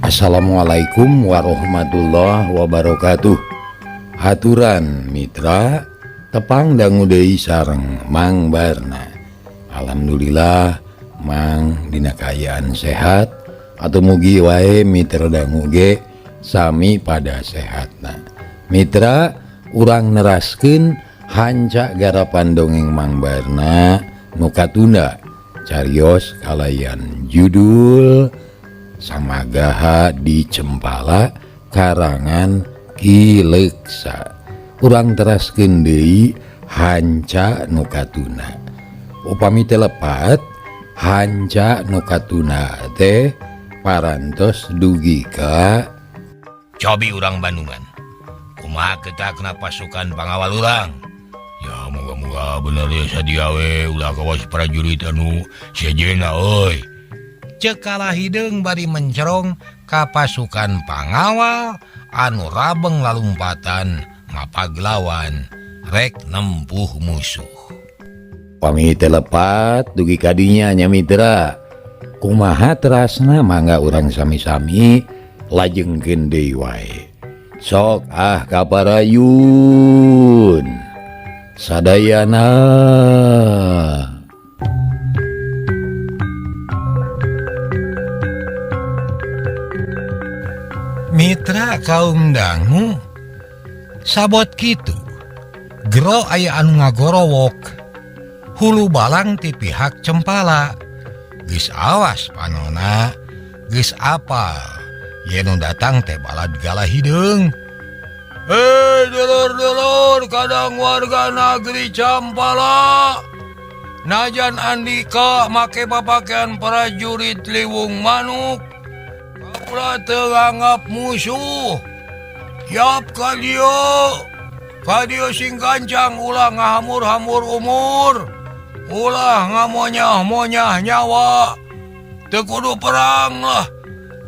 Assalamualaikum warahmatullahi wabarakatuh. Haturan mitra tepang dangu deui sareng Mang Barna. Alhamdulillah Mang dina kaayaan sehat atau mugi wae mitra dangu ge sami pada sehatna. Mitra urang neraskeun hanca garapan dongeng Mang Barna nu katunda carios kalayan judul Samagaha di Cempala karangan Ki Leksa. Urang teraskeun deui hanca nu katuna. Upami teu lepat hanca nu katuna teh parantos dugi ka cobi urang Bandungan. Kumaha kita kena pasukan pangawal urang? Ya moga-moga bener ya sadia we ulah kawas prajurit anu sejenna euy. Cekala hideung bari mencerong ka pasukan pangawal anu rabeng lalumpatan mapaglawan rek nempuh musuh. Upami teu lepat dugi ka dinya nya mitra. Kumaha terasna mangga urang sami-sami lajengkeun deui wae. Sok kaparayun sadayana. Mitra kaum dangu sabot kitu gero aya anu ngagorowok hulu balang ti pihak Cempala. Geus awas panona, geus apal yen nu datang teh balad galah hideung. Dulur-dulur kadang warga negeri Cempala, najan Andika make papakean prajurit liwung manuk, kaula teu nganggap musuh. Yap ka dieu sing gancang ulah ngahamur-hamur umur, ulah ngamonyah-monyah nyawa. Teu kudu perang lah,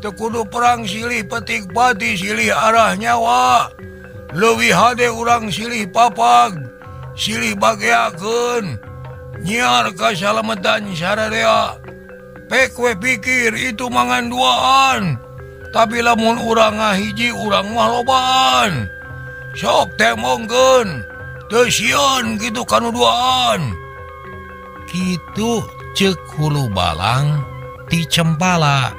teu kudu perang silih petik pati silih arah nyawa. Leuwih hade urang silih papag, silih bageakeun, nyiar kasalametan saradea. Pek we pikir itu mangan duaan, tapi lamun urang ngahiji urang mah lobaan. Sok temongkeun, teu sieun kitu kanu duaan. Kitu ceuk hulu balang ti Cempala.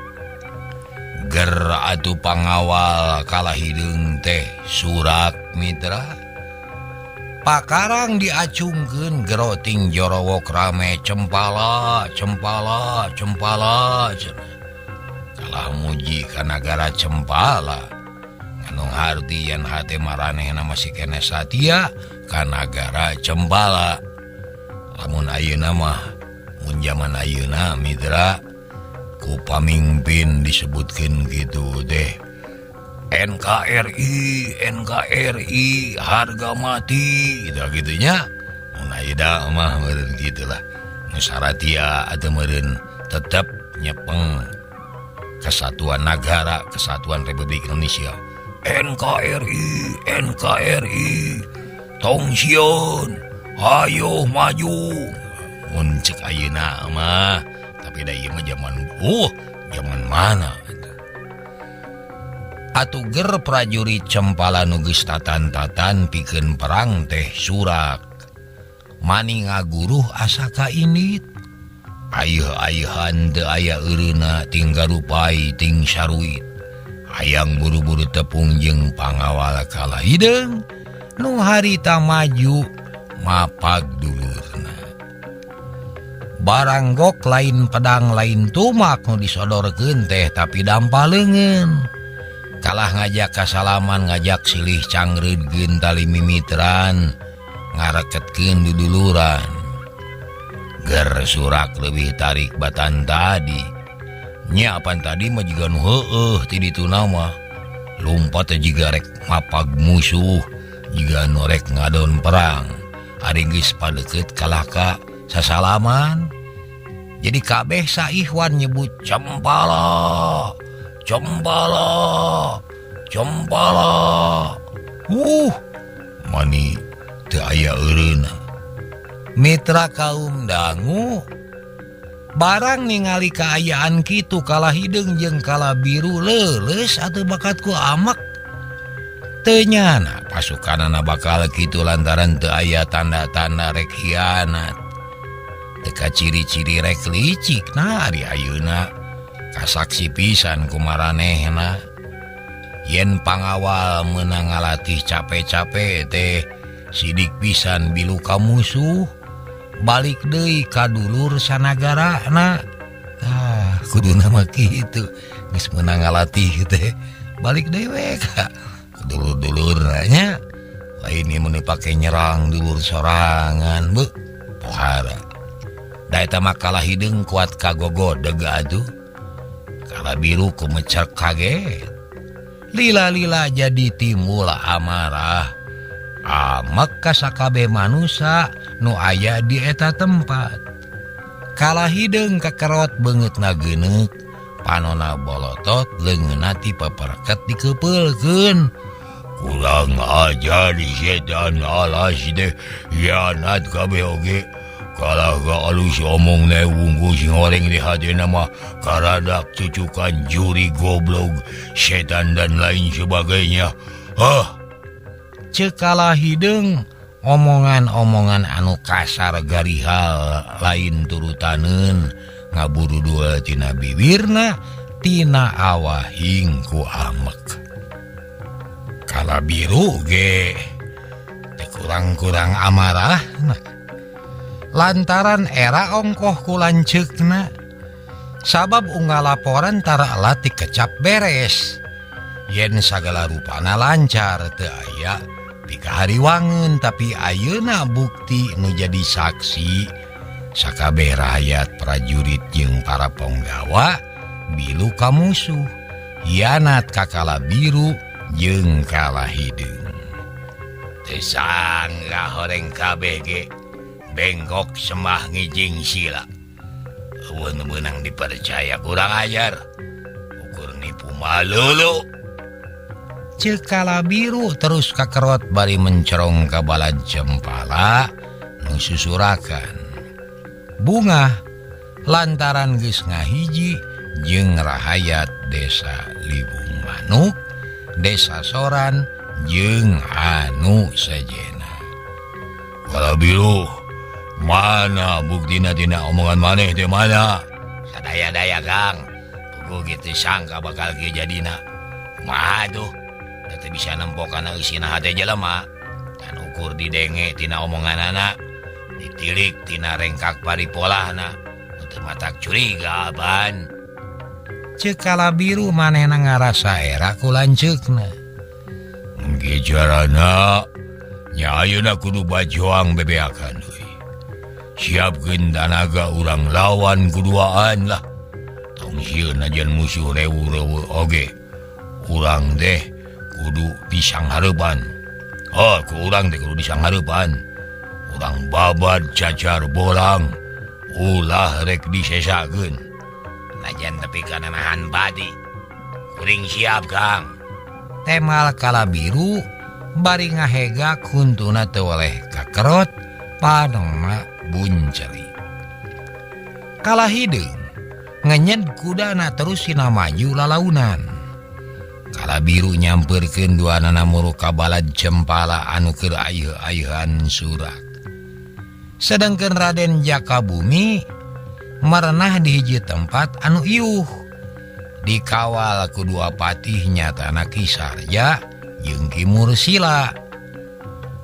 Ger atuh pangawal kalah hideung teh surak mitra. Pakarang diacungkeun gero ting jorowok rame Cempala, Cempala, Cempala. Kalah muji ka nagara Cempala. Anu harti yan hate maranehna masih kene satia ka nagara Cempala. Lamun ayeuna mah mun zaman ayeuna mitra ku pamimpin disebutkeun gitu deh. NKRI, NKRI, harga mati, gitu-gitunya. Mun ayeuna mah meureun gitulah. Nu saratia atuh meureun tetep nyepeng kesatuan negara, kesatuan Republik Indonesia. NKRI, NKRI, tong sieun, ayo maju. Mun ceuk ayeuna mah, tapi da ieu mah zaman mana? Atuh ger prajurit Cempala nu geus tatan-tatan pikeun perang teh surak. Mani ngaguruh asa kainit. Aeuh-aeuhan teu aya eureuna ting garupai ting saruit. Hayang buru-buru tepung jeung pangawal kalah hideung nu harita maju mapag dulurna. Barang gok lain pedang lain tumak nu disodorkeun teh tapi dampaleungeun. Kalah ngajak kasalaman ngajak silih cangreudkeun tali mimitran ngareketkeun duduluran. Ger surak leuwih tarik batan tadi. Nya apan tadi mah jiga nu heueuh ti dituna mah. Lumpat jiga rek mapag musuh, jiga nu rek ngadon perang. Ari geus padeukeut kalahka sasalaman. Jadi kabeh saihwan nyebut Cempala, Cempala, Cempala. Mani teu aya eureuna. Mitra kaum dangu barang ningali keayaan kitu kalah hidung jeung kala biru leles atau bakatku amak tenyana pasukanana bakal kitu lantaran teu aya tanda-tanda rek hianat teka ciri-ciri rek licik ari ayeuna kasaksi pisan kumaranehna yen pangawal meunang ngalatih capek-capek teh sidik pisan bilu ka musuh balik deui ka dulur sanagarana kuduna mah kitu geus meunang ngalatih teh balik deui we ka dulur-dulurnya lain ieu mun dipake nyerang dulur sorangan beuh pohara da eta mah kalah hideung kuat kagogodeg atuh kala biru kumecek kaget lila-lila jadi timbul amarah amek ka sakabeh manusia nu aya di eta tempat kalah hideung kakerot beungeutna geuneuk panonna bolotot leungeunna ti paperket dikepeulkeun kurang ajar di setan alas deh hianat kabeh oge kalah ka alus omong na wungku sing goreng di hadena mah karadak cucukan juri goblok setan dan lain sebagainya cek kalah hideung omongan-omongan anu kasar garihal lain turutaneun ngaburu dua tina bibirna tina awahing ku amek kala biru ge teu kurang-kurang amarah lantaran era ongkoh ku lanceukna sabab unggal laporan tara lati kecap beres yen sagala rupana lancar teu aya pika hariwangeun tapi ayeuna bukti nu jadi saksi sakabeh rakyat prajurit jeung para penggawa bilu ka musuh hianat ka kala biru jeung kalah hideung teu sangga horeng kabeh ge bengkok semah ngijing sila eueun meunang dipercaya kurang ajar ukur nipu malulu ceuk kala biru terus kakerot bari mencerong ka balad cempala nu susurakan bunga lantaran geus ngahiji jeung rahayat desa Libung Manuk desa Soran jeung anu sajena kala biru mana buktina tina omongan maneh teh mana sadaya-daya Kang puguh kitu sangka bakal kieu jadina kumaha tuh teu bisa nempokana eusina hate jelema dan ukur didenge tina omonganana ditilik tina rengkak paripolahna teu matak curiga ban ceuk kala biru manehna ngarasa era ku lanceukna engge jarana nya ayeuna kudu bajuang bebeakan deui siapkeun tanaga urang lawan kuduaan lah tong sieun najan musuh rewu-rewu oge urang teh kudu disanghareupan ku urang teh kudu disanghareupan urang babat cacar bolang ulah rek disesakeun najan tepi kana nahan badi kuring siap Kang temal kala biru bari ngahega kuntuna teu oleh kakerot panonna bunceli kalah hideung ngenyed kudana terus sina maju lalaunan kala biru nyamperkeun duanana muru ka balad cempala anu keur ayeuh-ayeuhan surak sedangkeun Raden Jakabumi merenah di hiji tempat anu iuh dikawal ku dua patih nyatana Ki Sarja jeung Ki Mursila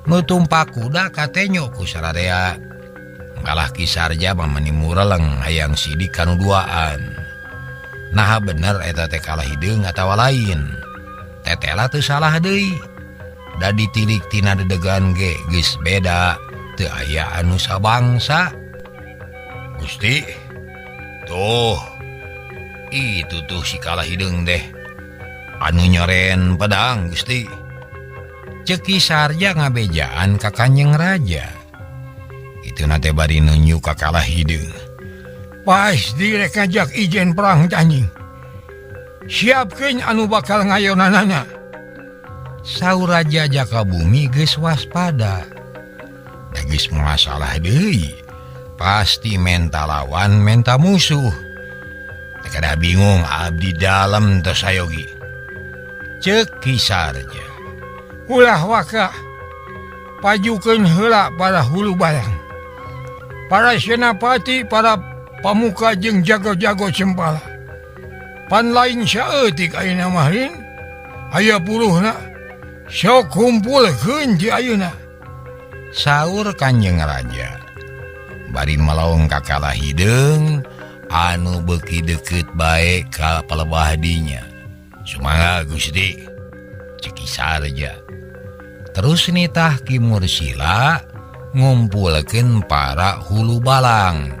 nu tumpak kuda katenyo ku saradea kalah Ki Sarja mamani mureleng hayang sidik kanu duaan nah bener eta teh kalah hideung atawa lain tetela teu salah deui da ditilik tina dedegan ge geus beda teu aya anu sabangsa Gusti tuh itu tuh si kalah hideung deh anu nyoren pedang Gusti ceuk Ki Sarja ngabejaan ka Kanjeng Raja itu nate bari nunjuk ka kalah hideung pasti rek ngajak ijen perang anjing siapkeun anu bakal ngayonanana saur Raja Jakabumi geus waspada da geus masalah deui pasti menta lawan menta musuh. Kada bingung abdi dalam tersayogi. Cek Kisarja. Ulah waka pajukeun heula para hulu balang, para senapati, para pamuka jeung jago-jago cempala. Pan lain saeutik ayeuna mahin aya puluhna sok kumpulkeun ti ayeuna. Saur Kanjeng Raja. Bari malaung ka kalah hideung anu beuki deukeut bae ka palebah dinya. Sumangga Gusti, cek Kisarja. Terus nitah Ki Mursila ngumpulkeun para hulu balang,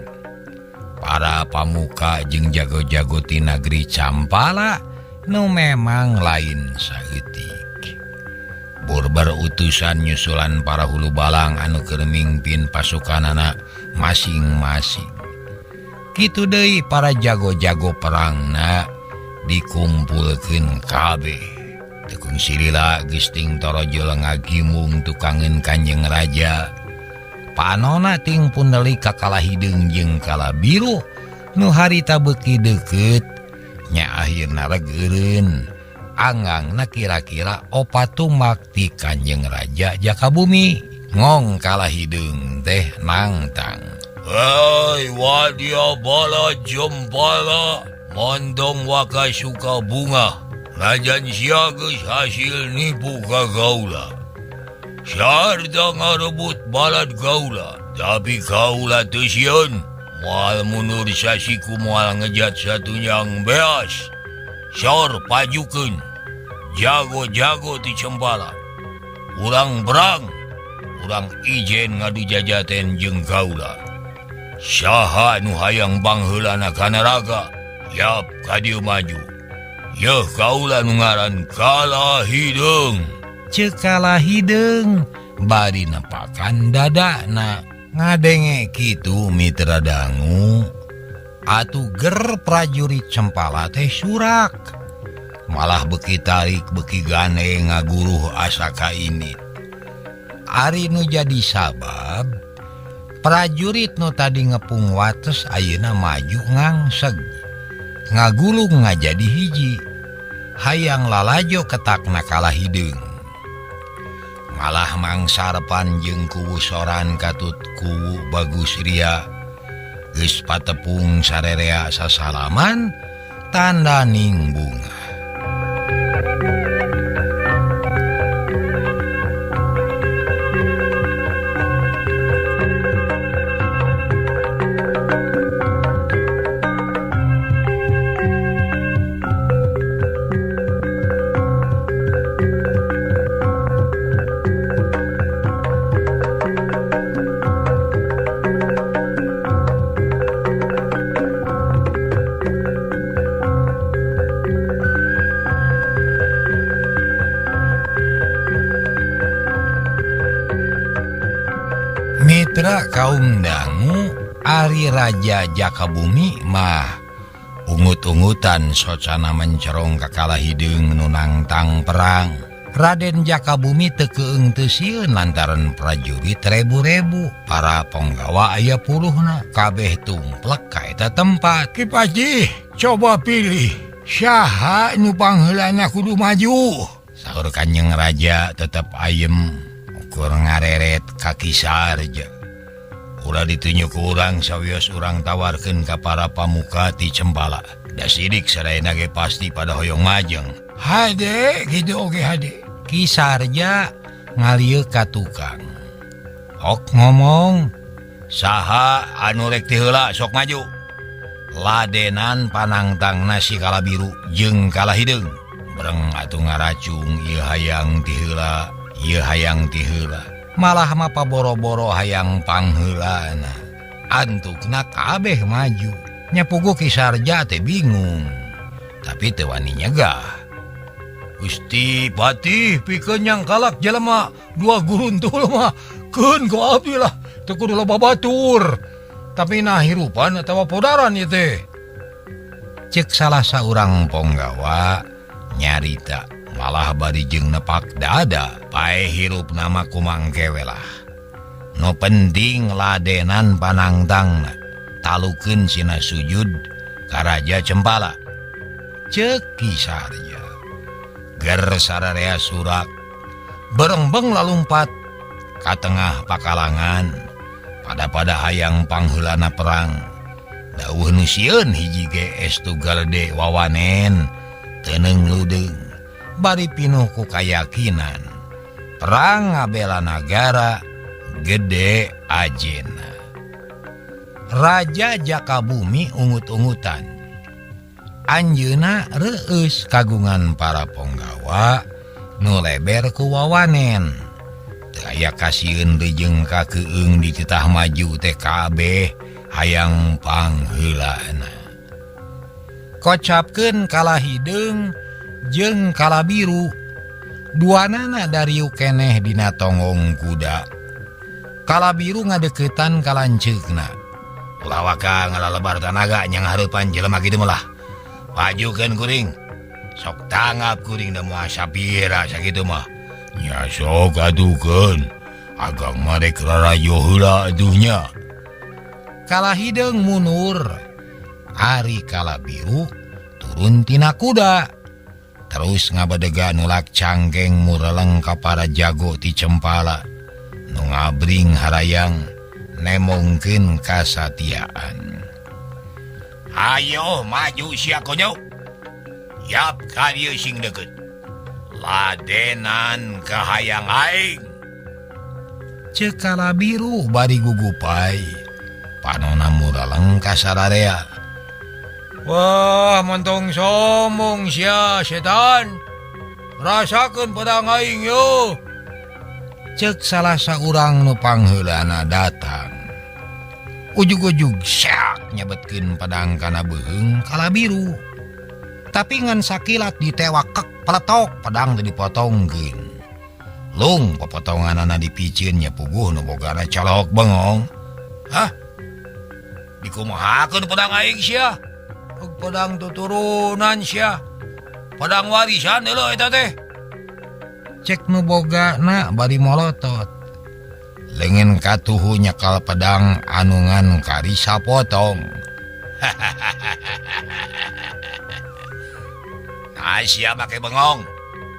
para pamuka jeung jago-jago ti nagri Campala nu memang lain saeutik. Burbar utusan nyusulan para hulu balang anu keur mimpin pasukanana masing-masing. Kitu deui para jago-jago perangna dikumpulkeun kabeh. Tekung silila gesting torojo ngagimung tukangeun Kanjeng Raja. Panona ting pundeuli ka kalah hideung jeung kalah biru nu harita beuki deukeut nya akhirna regeureun. Angangna kira-kira opat tumak ti Kanjeng Raja Jakabumi. Ngong kalah hideung teh nangtang. Hei wadia bala jempala, mondong waka suka bunga, ngajan sia geus hasil nipu ka gaula. Sarta ngarebut balad gaula, tapi gaula teu sieun. Moal mundur sasiku moal ngejat satunyang beas. Sor pajukeun jago-jago ti Cempala. Urang berang, urang ijen ngadu jajaten jeung gaula. Saha nu hayang bangheulana kana raga, yap ka dieu maju. Yeuh gaula nu ngaran Kalah Hideung. Ceuk Kalah Hideung bari nepakan dadana. Ngadenge kitu mitra dangu, atuh ger prajurit Cempala teh surak. Malah beuki tarik beuki gane ngaguruh asa kainit. Ari nu jadi sabab prajurit nu tadi ngepung wates ayeuna maju ngangseg, ngagulung ngajadi hiji, hayang lalajo ketakna Kalah Hideung. Malah mangsarepan jeung kuwu soran katut kuwu Bagus Ria geus patepung sarerea sasalaman tandaning bunga. Mitra kaum dangu, ari Raja Jakabumi mah ungut-ungutan socana mencerong ka Kalah Hideung nu nangtang perang. Raden Jakabumi teu keung teu sieun lantaran prajurit rebu-rebu, para ponggawa aya puluhna, kabeh tumplek ka eta tempat. Ki Paji, coba pilih saha nu pangheulana kudu maju. Saur Kanjeng Raja tetep ayem ukur ngareret ka Kisarja. Ulah ditunjuk urang sawios urang tawarkeun ka para pamuka ti Cempala. Da sidik sadayana ge pasti pada hoyong majeng. Hade kitu oge hade. Kisarja ngalieu ka tukang. Ok ngomong, saha anu rek ti heula sok maju. Ladenan panangtangna si Kalah Biru jeung Kalah Hideung. Breng atuh ngaracung ieu hayang ti heula, ieu hayang ti heula. Malah mapa boro-boro hayang pangheulana. Antukna kabeh maju. Nya puguh Kisarja teh bingung, tapi teu wani nyegah. Gusti Patih pikeun yang kalak jelema dua guruntul mah keun ku abdi lah teu kudu loba batur, tapi nah hirupan atawa podaran ieu teh. Cek salah saurang ponggawa nyarita, malah bari jeung nepak dada pae hirup nama kumangkewe lah. no penting ladenan panangtang talukeun sina sujud ka Raja Cempala. Ceuk Kisarya ger sararea surak berengbeng lalumpat ka tengah pakalangan pada hayang pangheulana perang. Dawuh nu sieun hiji ge estugal de wawanen teuneng ludeung bari pinuh ku kayakinan perang ngabela nagara gede ajena. Raja Jakabumi ungut-ungutan anjeunna reueus kagungan para ponggawa nu leber ku wawanen. Teu aya kasieun reujeng kakeueung di titah maju teh kabeh hayang pangheulana. Kocapkeun Kalahideung jeung Kalabiru duanana dariu keneh dina tonggong kuda. Kalabiru ngadeuketan ka lanceukna. Ulah waka ngalalebar tanaga nyang hareupan jelema kitu meulah. Pajukeun kuring. Sok tanggap kuring da moal sapira sakitu mah. Nya sok atukeun. Agang marek rarayo heula atuh nya. Kalahideung mundur. Ari Kalabiru turun tina kuda. Terus ngabadega nulak cangkeng mureleng ka para jago ti Cempala nu ngabring harayang nemongkeun kasatiaan. Ayo maju sia konyo. Yap ka dieu sing deukeut. Ladenan ka hayang aing. Ceuk Kalabiru bari gugupai. Panonna mureleng ka sararea. Wah, mentong sombong sia setan. Rasakeun pedang aing yo. Ceuk salah saurang nu pangheulana datang. Ujug-ujug syak nyabetkeun pedang kana beuheung Kalabiru. Tapi ngan sakilat ditewakek peletok pedang teu dipotongkeun. Lung pepotonganana dipicieun nya puguh nu bogana colok bengong. Hah? Dikumahakeun pedang aing sia? Pedang tuturunan sia. Pedang warisan heula eta teh. Cek nu bogana bari molotot. Leungeun katuhu nyekal pedang anungan kari sapotong. Nah sia make bengong.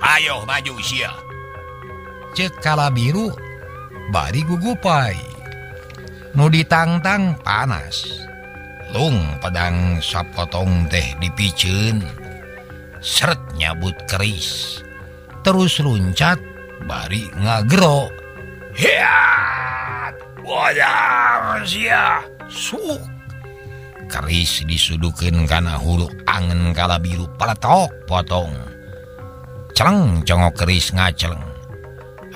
Ayo maju sia. Ceuk Kalabiru bari gugupai. Nu ditangtang panas. Lung pedang sapotong teh dipicieun. Seret nyabut keris. Terus luncat bari ngagero. Hiat. Wadang sia. Suk. Keris disudukeun kana hulu angen Kalabiru paletok potong. Celeng congok keris ngaceleng.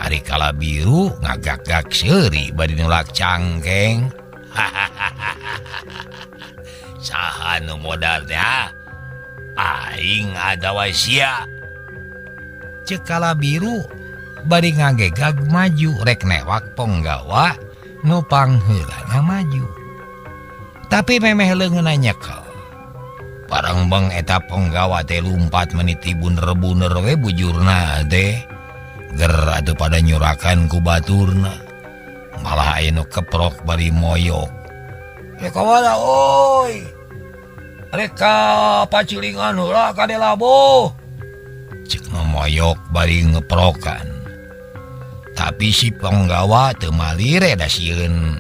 Ari Kalabiru ngagak-gak seuri bari nulak cangkeng. Saha nu modal teh? Aing adawa sia. Ceuk Kalabiru bari ngagegag maju rek newak ponggawa nu pangheulana maju. Tapi memeh leungeunna nyekel. Parengbeng eta ponggawa teh lumpat meniti buner-buner we bujurna teh. Ger atuh pada nyurakan ku baturna. Malah aya nu keprok bari moyok. Kawala oi. Reka pacilingan heula ka delabo. Ceuk nu moyok bari ngeprokan. Tapi si ponggawa teu malire da sieun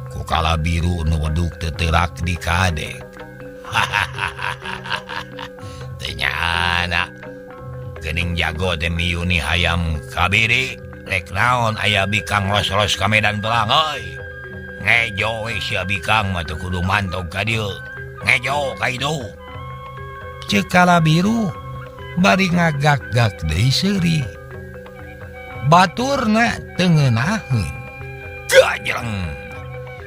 ku Kalabiru nu wedug teu teurak di kadek. Teu nyana. Geuning jago teh miyuni hayam kabiri. Rek naon aya bikang los-los ka medan perang euy. Ngejo we sia bikang mah teu kudu mantog ka dieu. Ngejo ka itu. Ceuk Kalabiru bari ngagak-gak deui seuri. Baturna teu ngeunaheun. Gajeng.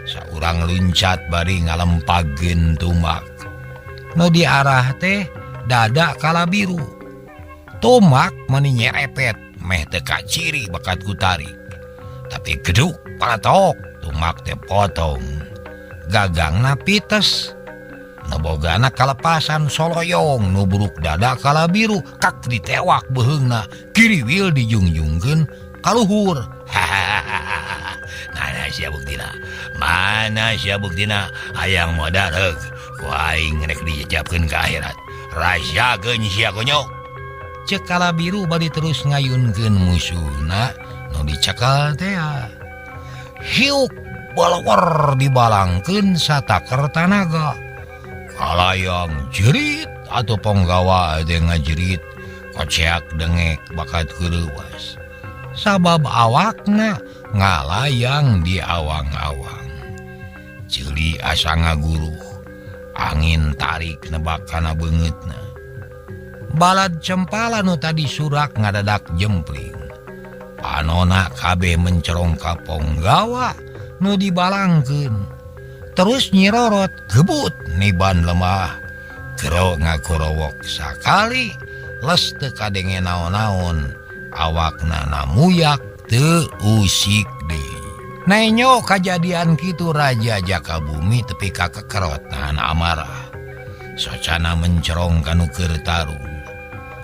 Saurang luncat bari ngalempagkeun tumak. Nu diarah teh dada Kalabiru. Tumak meuni nyerepet meh teu kaciri bakat ku tarik. Tapi geduk paletok tumak teh potong. Gagangna pites. Nu bogana kalepasan soloyong nu buruk dada Kalabiru kak ditewak beuheungna kiriwil dijungjungkeun ka luhur. Nah sia buktina? Mana sia buktina? Hayang modareg ku aing rek dijajabkeun ka akhirat. Rasakeun sia konyok. Cek Kalabiru bari terus ngayunkeun musuhna nu dicekal teh. Hiuk balawar dibalangkeun sataker tanaga. Kalayang jerit atau ponggawa ade ngajerit, koceak dengek bakat keurewas. Sabab awakna ngalayang di awang-awang. Ceuli asa ngaguruh, angin tarik nebak kana beungeutna. Balad cempala nu tadi surak ngadadak jempling. Panona kabeh mencerong ka ponggawa nu dibalangkeun. Terus nyirorot gebut niban lemah. Gero ngakorowok sakali les teu kadenge naon-naon. Awakna namuyak teu usik deui. Nenyo kajadian kitu Raja Jakabumi tepi ka kekerot nahan amarah. Socana mencerong kanu keur tarung.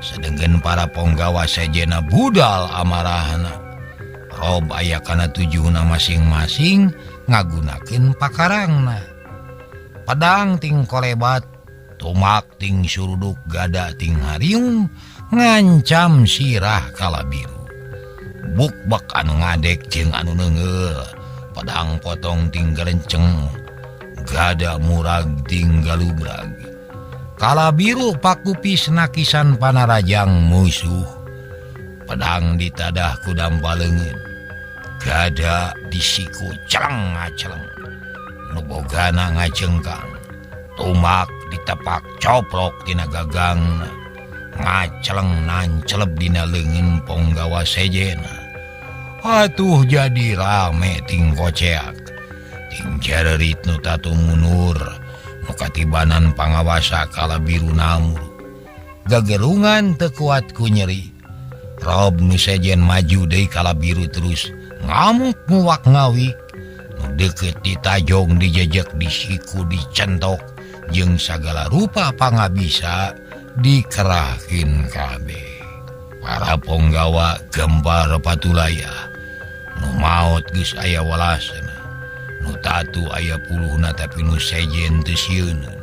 Sedengkeun para ponggawa sejena budal amarahna. Rob aya kana tujuhna masing-masing ngagunakeun pakarangna. Pedang ting kolebat, tumak ting suruduk, gada ting hariung ngancam sirah Kalabiru. Bukbak anu ngadek jeung anu neungeul, pedang potong ting galenceng, gada murag ting galubrag. Kalabiru pakupis nakisan panarajang musuh. Pedang ditadah ku dampaleungeun, gada disiku celeng-celeng. Nu bogana ngacengkang, tumak ditepak coplok tina gagangna, ngaceleng nancelep dina leungeun ponggawa sejena. Atuh jadi rame ting koceak, ting jarerit nu tatu munur, nu katibanan pangawasa Kalabiru namur. Gagerungan teu kuat ku nyeri. Rob nu sejen maju deui Kalabiru terus ngamuk nguwak ngawik. Nu deukeut ditajong dijejek disiku dicentok jeung sagala rupa pangabisa dikerahkeun kabeh. Para ponggawa gempar patulayah. Nu maot geus aya welasna. Nu tatu aya puluhna tapi nu sejen teu sieuneun.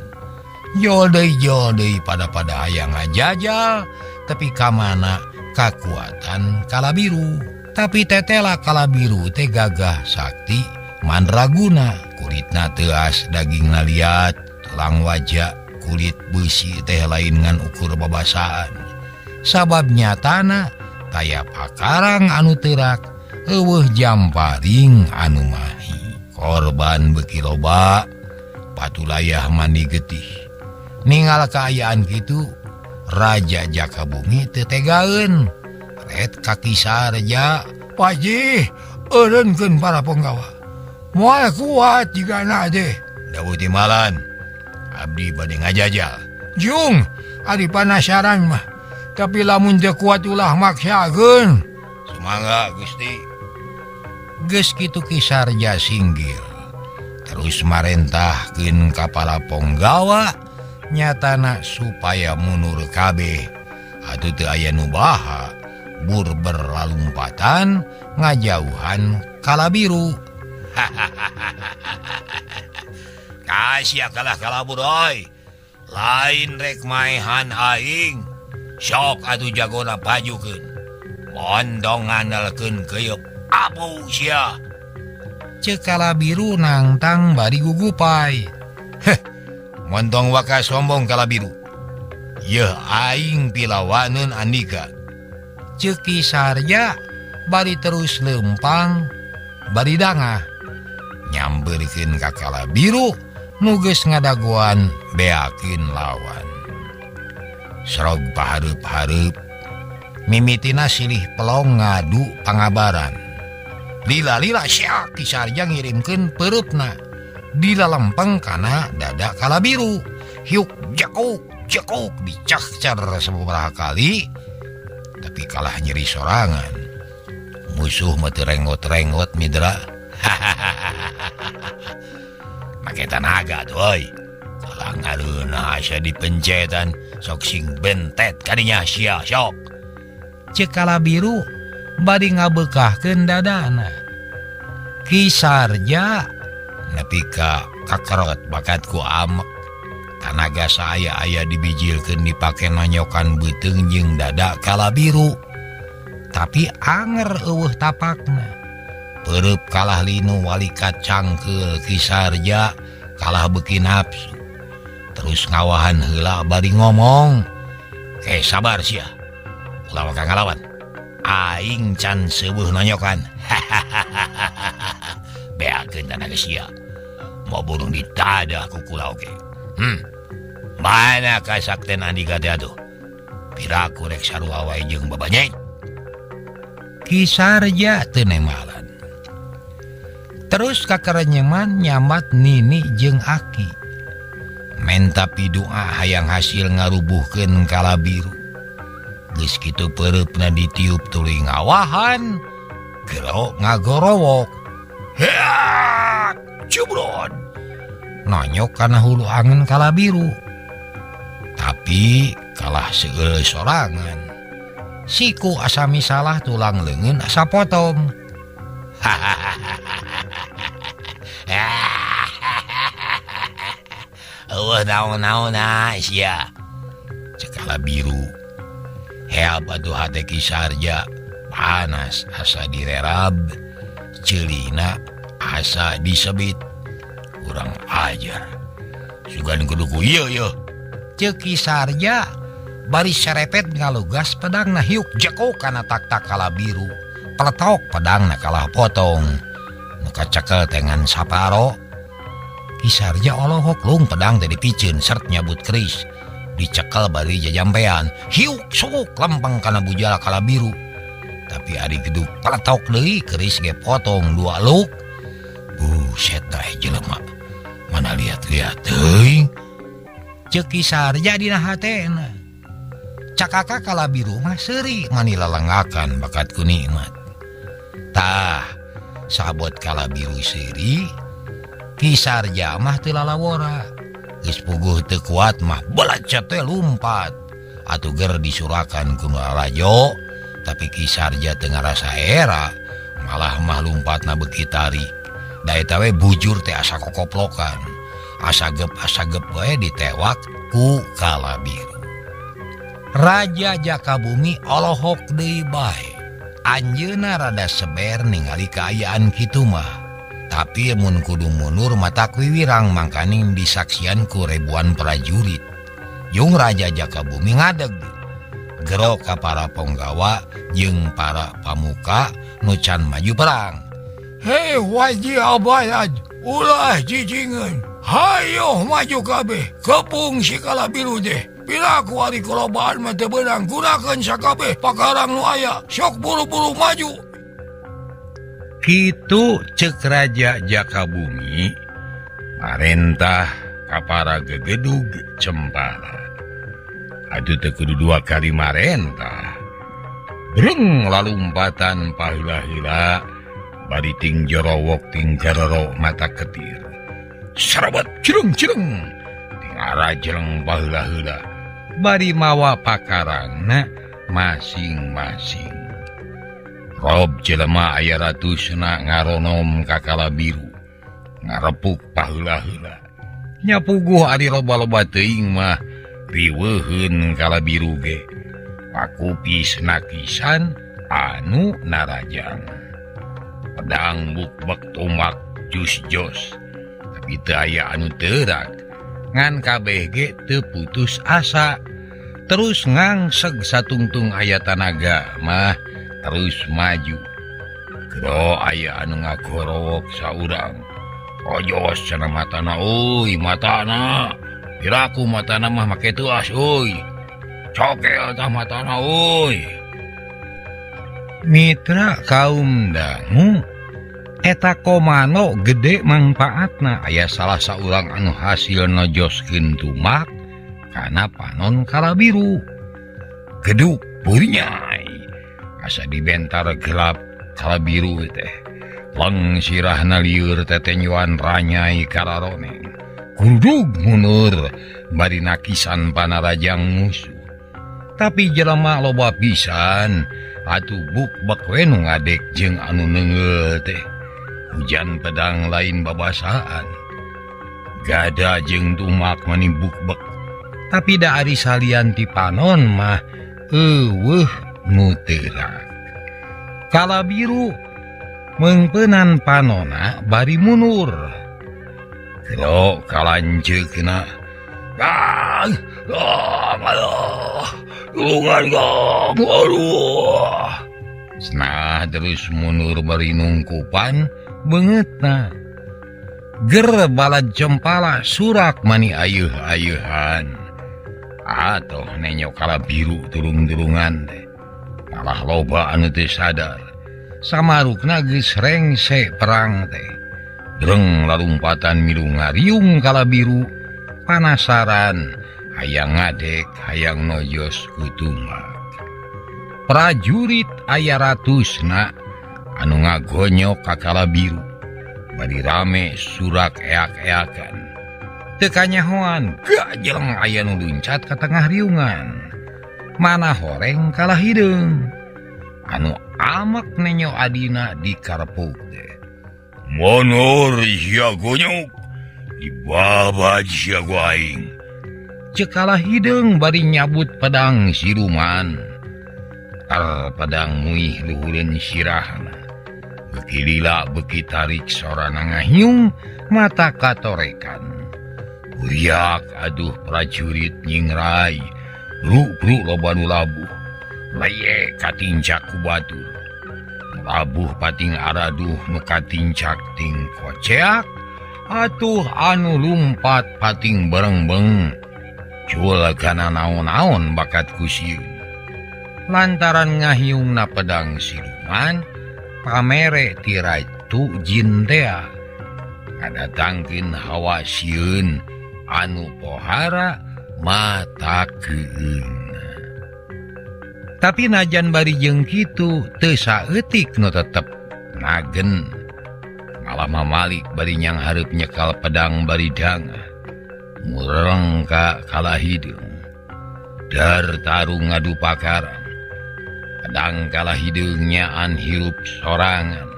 Jol deui pada hayang ngajajal tapi ka mana kakuatan Kalabiru. Tapi tetela Kalabiru teh gagah sakti mandraguna. Kulitna teuas dagingna liat, tulang wajah kulit besi teh lain ngan ukur babasaan. Sabab nyatana taya pakarang anu teurak, eueuh jamparing anu mahi. Korban beuki loba, patulayah mandi getih. Ningal kaayaan kitu, Raja Jakabumi teu tegaeun. Ret kaki sarja, "Paji, eureunkeun para ponggawa. Moal kuat jigana teh." Dawuh Timbalan, abdi bade ngajajal. "Jung, ari panasaran mah. Tapi lamun teu kuat ulah maksakeun." "Sumangga Gusti." Geus kitu ki sarja singgil. Terus marentahkeun kapala ponggawa nyatana supaya munur kabeh. Atuh teu aya nu baha. Bur berlalumpatan ngajauhan Kalabiru. Kasih kalah Kalaburoy. Lain rek maehan aing. Sok atuh jagona pajukeun. Mondong ngandalkeun keuyeuk apu sia. Ceuk Kalabiru nangtang bari gugupay. Montong waka sombong Kalabiru. Yeuh aing pilawaneun andika. Ceuk ki sarja bari terus leumpang bari dangah. Nyambeurkeun ka Kalabiru nu geus ngadagoan beakeun lawan. Srog pahareup-hareup mimitina silih pelong ngadu pangabaran. Lila-lila syak ki sarja ngirimkeun peurupna. Dila lempeng kana dada Kalabiru. Hiuk jakuk dicakcar sababaraha kali. Tapi kalah nyeri sorangan. Musuh mah teu rengot-rengot midra. Make tanaga tuh euy. Kalah ngareuna asa dipencetan sok sing bentet kadinya sia sok. Ceuk Kalabiru bari ngabeukahkeun dadana. Kisarja nepi ka kakerot bakatku amek tanaga saya aya dibijilkeun dipake nonyokan beuteung jeung dada Kalabiru. Tapi anger eueuh tapakna. Peureub kalah linu walikat cangkeul Kisarja kalah beuki nafsu. Terus ngawahan heula bari ngomong, "Ke sabar sia. Ulah maka ngalawan. Aing can seueuh nonyokan." Beakeun tanaga sia. Mau burung ditadah ku kula oge. Mana kasakten andika teh atuh? Piraku rek sarua wae jeung babanyeng. Kisarja teu nemalan. Terus kakerenyeman nyambat Nini jeung Aki. Menta pidoa hayang hasil ngarubuhkeun Kalabiru. Geus kitu peureupna ditiup tuluy ngawahan, gero ngagorowok. Heak! Cubrod! Nonyok kana hulu angin Kalabiru. Tapi kalah seueur sorangan. Siku asa misalah tulang leungeun asa potong. Eueuh naon-naonna sia. Cek Kalabiru. Heab atuh hate Kisarja panas asa direrab. Ceulina asa disebit. Kurang ajar. Sugan kudu ku ieu. Ceuk Kisarja bari serepet ngalugas pedangna hiuk jeko kana tak-tak Kalabiru. Peletok pedangna kalah potong. Nu kacekel tengan saparo. Kisarja olohok lung pedang teh dipiceun sert nyabut keris. Dicekel bari jajampean. Hiuk sok lempeng kana bujala Kalabiru. Tapi ari gedug peletok deui keris ge potong 2 luk. Buset tah jelema. Mana lihat-lihat teuing. Ceuk Kisarja dina hatena. Cakaka Kalabiru mah seuri manila lengakan bakat ku nikmat. Tah, sabot Kalabiru seuri, Kisarja mah teu lalawora. Geus puguh teu kuat mah belacet teh lumpat. Atuh ger disurakan ku Rajo, tapi Kisarja teu ngarasa era, malah mah lumpatna beuki tari. Da eta we bujur teh asa kokoplokan. Asagep wae ditewak ku Kalabiru. Raja Jakabumi olohok deui bae. Anjeunna rada seber ningali kaayaan kitu mah. Tapi mun kudu mundur mata wiwirang mangkaning disaksian ku ribuan prajurit. Yung Raja Jakabumi ngadeg. Gero ka para penggawa jeung para pamuka nu can maju perang. Hei Waji Abayad, ulah jijingeun. Hayo maju kabeh, kepung si Kalabiru deh. Piraku ari kolobaan mah teu beunang, gunakeun sakabeh pakarang nu aya. Sok buru-buru maju. Kitu ceuk Raja Jakabumi marentah ka para gegedug cempala. Atuh teu kudu 2 kali marentah. Breng lalumpatan paheula-heula bari ting jorowok ting jaroro mata ketir. Sarabat cireng ting arah jeleng baheula-heula bari mawa pakarangna masing-masing. Rob jelema aya ratusna ngaronom ka Kalabiru ngarepuk paheula-heula. Nya puguh ari loba-loba teuing mah riweuheun Kalabiru ge. Pakupisna kisan anu narajang. Pedang buk-bek tumak jus-jos. Tapi teu aya anu teurak. Ngan kabeh ge teu putus asa. Terus ngangseg satungtung aya tanaga mah terus maju. Gero aya anu ngagorowok saurang. Ojos cenah matana euy matana. Piraku matana mah make tuas euy. Cokel tah matana euy. Mitra kaum dangu eta komano gede manfaatna. Aya salah saurang anu hasil nojoskeun tumak kana panon Kalabiru. Geduk purnyai asa dibentar gelap Kalabiru teh. Leng sirahna lieur tetenyuan ranyai kararoneng. Gudug munur bari nakisan panarajang musuh. Tapi jelema loba pisan atuh buk-bek we nu ngadek jeung anu neungeul teh. hujan pedang lain babasaan gada jeung tumak manibukbek tapi da ari salian ti panon mah eueuh nu teurak. Kala biru mengpenan panona bari munur kelo kalanceukna tulungan kang aduh senah terus munur bari nungkupan beungeutna ger balad cempala surak mani ayeuh-ayeuhan atoh nenyok kala biru turung-turungan teh malah loba anu teu sadar samarukna geus rengse perang teh dreng lalumpatan milu ngariung kala biru panasaran hayang ngadek hayang nojos ku tumak. Prajurit aya ratusna anu ngagonyok ka kala biru bari rame surak eak-eakan teu kanyahoan gajeleng aya nu luncat ka tengah riungan mana horeng kalah hideung anu amak nenyo adina di karepuk teh Monor sia gonyok dibabad sia aing ceuk kalah hideung bari nyabut pedang siluman pedang muih luhureun sirahna beuki lila beuki tarik sorana ngahiung mata katorekan uriak aduh prajurit nyingrai bruk-bruk loba nu labuh laye katincak ku batur labuh pating araduh nu katincak ting koceak atuh anu lumpat pating berengbeng cul kana naon-naon bakat kusieun lantaran ngahiungna pedang siluman pamere ti Ratu Jintea ngadatangkeun hawa sieun anu pohara mata keueungna. Tapi najan bari jeung kitu teu saeutik nu tetep nagen malah mamalik bari nyang hareup nyekal pedang bari dangah mureng ka kala hideung dar tarung ngadu pakaran pedang kala hideung nyaan hirup sorangan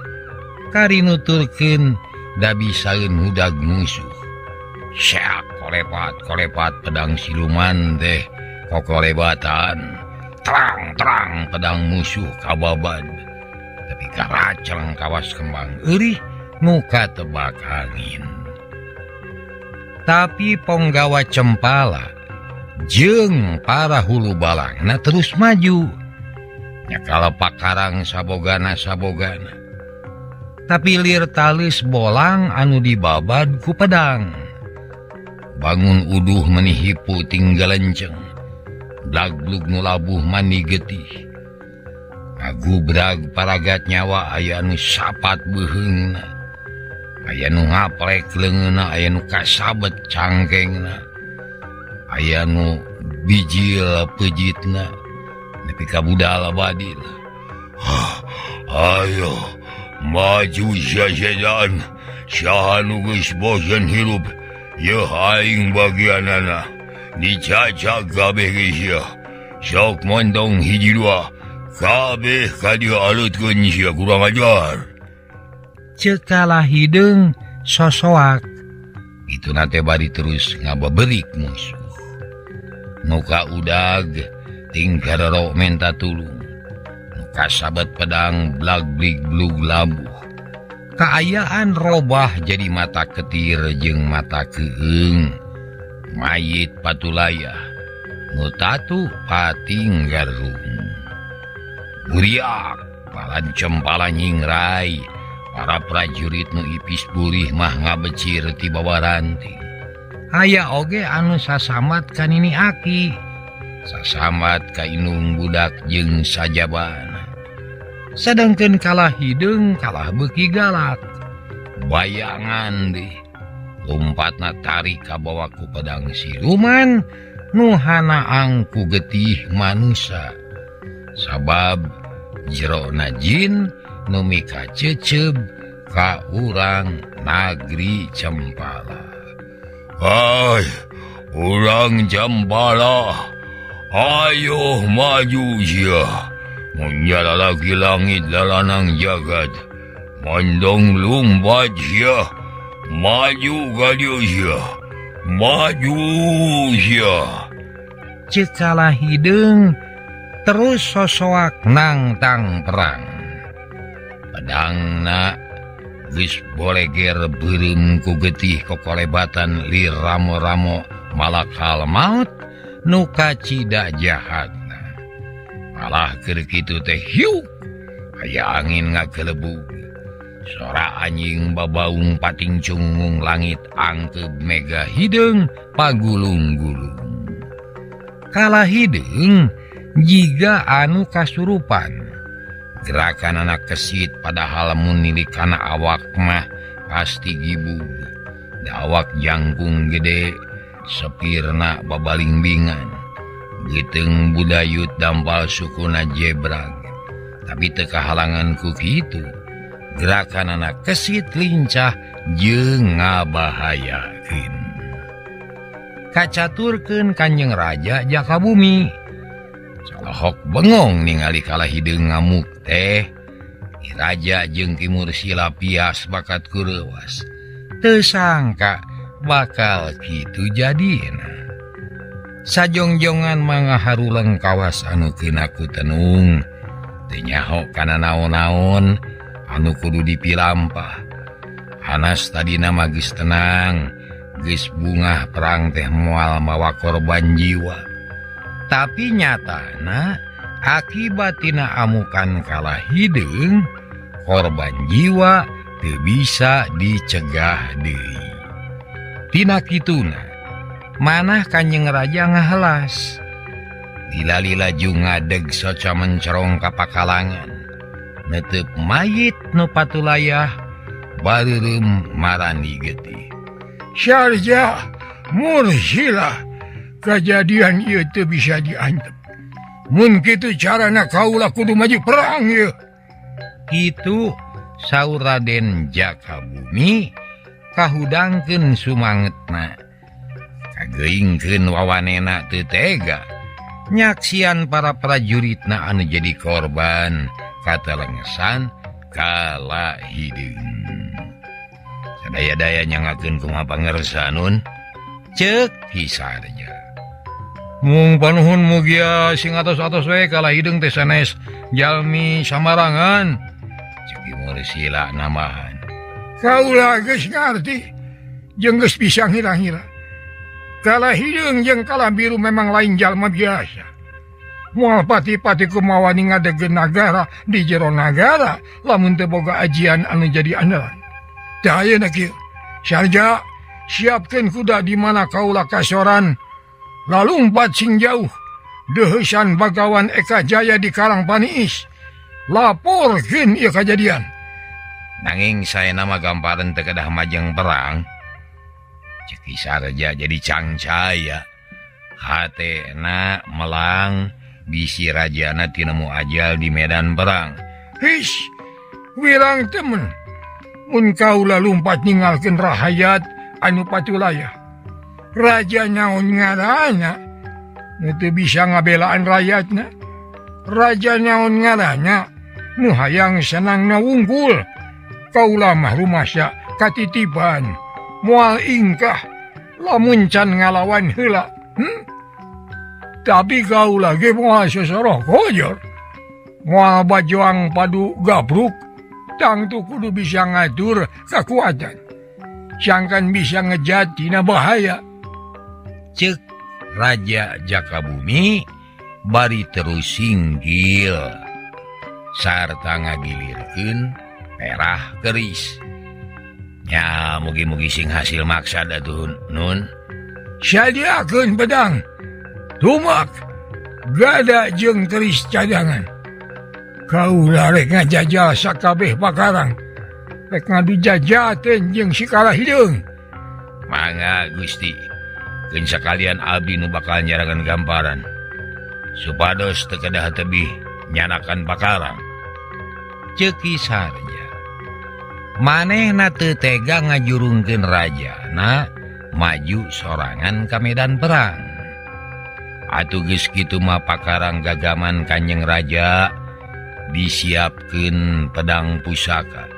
kari nuturkeun da bisaeun hudag musuh syak kolepat pedang siluman teh kokolebatan terang pedang musuh kababad tapi karaceng kawas kembang eurih nu katebak angin. Tapi ponggawa cempala jeung para hulu balangna terus maju nyakala pakarang sabogana tapi lir talis bolang anu dibabad ku pedang bangun uduh menihipu tinggalenceng blaglug nu labuh mani getih ngagubrag paragat nyawa aya nu sapat beuheungna aya nu ngaplek leungeunna aya nu kasabet cangkengna aya nu bijil pejitna nepi ka budal badil ayo maju sajadan saha nu geus bosen hirup yeuh aing bagianana dicacak kabeh geus ya sok mondong hiji dua kabeh ka dieu aleutkeun sia kurang ajar ceuk kalah hideung sosoak itu nate bari terus ngababerik musuh nuka udag ting garero menta tulung nuka sabat pedang blag-blig blug labuh kaayaan robah jadi mata ketir jeung mata keueung mayit patulayah nu tatu pating garung uriak balad cempala nyingrai para prajurit nu ipis burih mah ngabecir ti bawah ranting aya oge anu sasamat ka nini aki sasamat ka inung budak jeung sajabana sedangkeun kalah hideung kalah beuki galak bayangan deh lompatna tarik ka bawah ku pedang siluman nu hanaang ku getih manusia sabab jerona jin nu mika ceceb ka urang nagri Cempala. Hai, urang Cempala, ayo maju sia. Mun lagi langit lalanang jagad, Mondong lumpat sia, maju gadio sia, maju sia. Ceuk kalah hideung terus sosoak nangtang perang. Pedangna geus boleger beureum ku getih kokolebatan li ramo-ramo malakal maut nu kacida jahatna. Malah keur kitu teh hiuk aya angin ngakelebug. Sora anjing babaung pating cungung langit angkeub mega hideung pagulung-gulung. Kalah hideung jiga anu kasurupan. Gerakan anak kesit padahal mun nilikana awak mah pasti gibug. Da awak jangkung gede, sepirna babalingbingan. Giteung budayut dampal sukuna jebrag. Tapi teu kahalangan ku kitu. Gerakan anak kesit lincah jeung ngabahayakeun. Kacaturkeun Kanjeng Raja Jakabumi. Salohok bengong ningali kalah hideung ngamuk teh. Ki raja jeung Ki Mursila pias bakat kureuwas. Teu sangka bakal kitu jadina. Sajongjongan mangaharuleng kawas anu keuna ku tenung. Teu nyaho kana naon-naon anu kudu dipilampah. Hanas tadina mah geus tenang, geus bungah perang teh moal mawa korban jiwa. Tapi nyatana akibatina amukan kalah hideung, korban jiwa teu bisa dicegah deui. Tina kituna manah Kanjeng Raja ngahelas. Lila-lila ju ngadeg soca mencerong ka pakalangan. Netep mayit nu patulayah bareureum marani getih. Syarja Mursila, kejadian ieu teu bisa diantep. Mun kitu carana kaula kudu maju perang ieu. Kitu saur Raden Jakabumi kahudangkeun sumangetna. Kageingkeun wawanena teu tega nyaksian para prajuritna anu jadi korban katelengesan kalah hideung. Sadaya-daya nyangakeun kumaha pangersanun ceuk Kisarja. Mung panuhun mugia sing atos-atos we kalah hideung teh sanes jalmi samarangan. Ceuk Mursila namahan. Kaula geus ngarti jeung geus bisa ngira-ngira. Kalah hideung jeung kalah biru memang lain jalma biasa. Moal pati-pati kumaha ngadegen nagara di jero nagara lamun teu boga ajian anu jadi andalan. Tah ayeuna kieu, Sarja siapkeun kuda di mana kaula kasoran lalumpat sing jauh. Deuheusan Bagawan Eka Jaya di Karang Paniis. Laporkeun ieu kajadian. Nanging saena mah gampareun teu kedah majeng perang. Ceuk Kisarja jadi cangcaya. Hatena melang bisi rajana tinemu ajal di medan perang. His, wirang temen. Mun kaula lumpat ninggalkeun rahayat anu patulayah. Raja naon ngaranna? Nu teu bisa ngabelaan rakyatna. Raja naon ngaranna? Nu hayang senangna wungkul. Kaula mah rumasa katitiban. Moal ingkah lamun can ngalawan heula. Tapi kaula ge moal sosoroh kojor. Moal bajuang padu gabruk. Tangtu kudu bisa ngatur kekuatan. Sangkan bisa ngejat tina bahaya. Ceuk Raja Jakabumi bari terus singgil sarta ngagilirkeun perah keris. Ya mugi-mugi sing hasil maksad atuh Nun. Sadiakeun pedang. Tumak gada jeung keris cadangan. Kaula rek ngajajal sakabeh pakarang. Rek ngadu jajaten jeung si kalah hideung. Mangga Gusti. Keun sakalian abdi nu bakal nyarangan gamparan. Supados teu kedah tebih nyanakan pakarang. Ceuk Kisarja. Manehna teu tega ngajurungkeun rajana maju sorangan ka medan perang. Atuh geus kitu mah pakarang gagaman Kanjeng Raja disiapkeun pedang pusaka.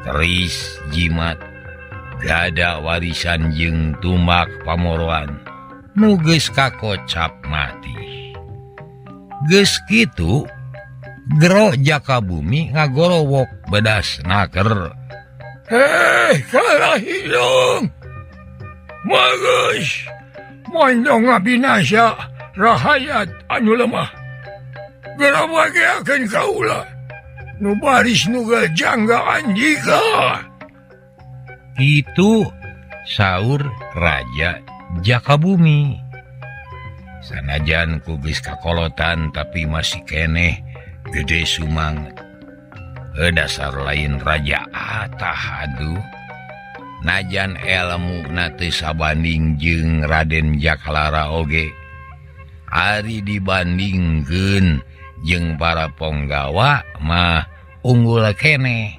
keris jimat gada warisan jeung tumbak pamoroan nu geus kakocap mati. Geus kitu Gero Jakabumi ngagorowok bedas naker. Kalah hidung Magus Mondong ngabinasa rahayat anu lemah Gerabageakeun kaula nu baris nu janggaan jika. Itu saur Raja Jakabumi. Sanajan ku geus kakolotan tapi masih keneh gede sumanget. Dasar lain Raja Atah aduh. Najan elmu teu sabanding jeung Raden Jakalara oge. Ari dibandingkeun jeung para ponggawa mah unggul keneh.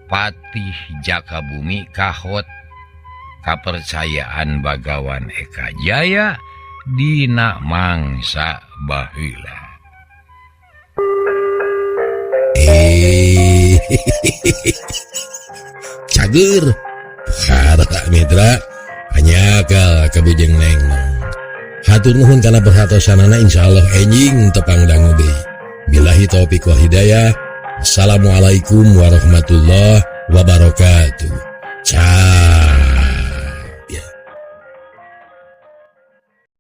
Patih Jakabumi kahot kapercayaan Bagawan Eka Jaya dina mangsa baheula. Cager Harta Mitra hanya kabujeng neng hatur nuhun kana perhatosanana insyaallah enjing tepang dangu deui. Billahi taufik wal hidayah. Assalamualaikum warahmatullahi wabarakatuh. Ciao.